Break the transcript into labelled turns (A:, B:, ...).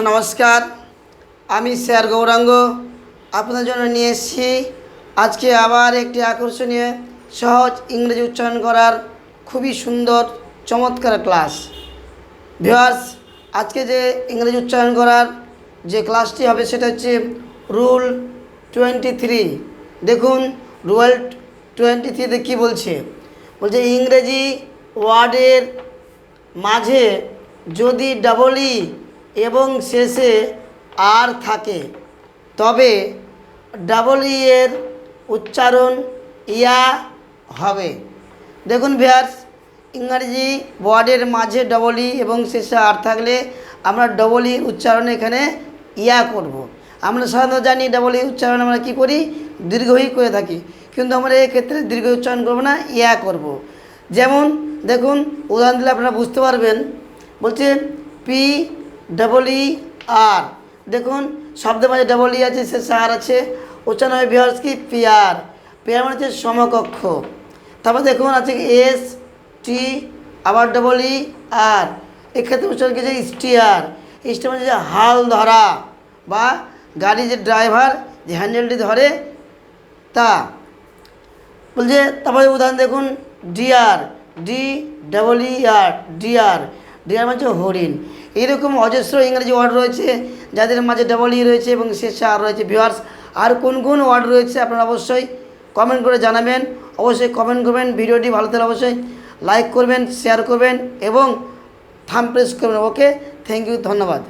A: নমস্কার, আমি স্যার গৌরাঙ্গ আপনাদের জন্য নিয়ে এসেছি আজকে আবার একটি আকর্ষণীয় সহজ ইংরেজি উচ্চারণ করার খুবই সুন্দর চমৎকার ক্লাস। ভিউয়ার্স, আজকে যে ইংরেজি উচ্চারণ করার যে ক্লাসটি হবে সেটা হচ্ছে রুল 23। দেখুন রুল 23তে কী বলছে ইংরেজি ওয়ার্ডের মাঝে যদি ডাবল ই এবং শেষে আর থাকে তবে ডাবল ই এর উচ্চারণ ইয়া হবে। দেখুন ভিউয়ার্স, ইংরেজি ওয়ার্ডের মাঝে ডবল ই এবং শেষে আর থাকলে আমরা ডবল ই উচ্চারণ এখানে ইয়া করব। আমরা সাধারণত জানি ডবল ই উচ্চারণ আমরা কী করি, দীর্ঘই করে থাকি, কিন্তু আমরা এক্ষেত্রে দীর্ঘ উচ্চারণ করব না, ইয়া করব। যেমন দেখুন উদাহরণ দিলে আপনারা বুঝতে পারবেন। বলছে পি ডাবল ই আর, দেখুন শব্দের মাঝে ডাবল ই আছে, শেষে আর আছে, উচ্চারণ হবে ভিউয়ার্স কি পিয়ার। পিয়ার মানে হচ্ছে সমকক্ষ। তারপর দেখুন আছে এস টি আবার ডাবল ই আর, এক্ষেত্রে উচ্চারণ কি হচ্ছে স্টিয়ার। স্টিয়ার মানে হচ্ছে হাল ধরা বা গাড়ির যে ড্রাইভার যে হ্যান্ডেলটি ধরে তা। বলছে তারপরে উদাহরণ দেখুন ডিয়ার, ডি ডাবল ই আর, ডিয়ার। ডিয়ার মানে হচ্ছে হরিণ। এইরকম অজস্র ইংরেজি ওয়ার্ড রয়েছে যাদের মাঝে ডাবল ই রয়েছে এবং শেষে আর রয়েছে। ভিউয়ার্স, আর কোন কোন ওয়ার্ড রয়েছে আপনারা অবশ্যই কমেন্ট করে জানাবেন। অবশ্যই কমেন্ট করবেন। ভিডিওটি ভালো থাকলে অবশ্যই লাইক করবেন, শেয়ার করবেন এবং থাম্ব প্রেস করবেন। ওকে, থ্যাংক ইউ, ধন্যবাদ।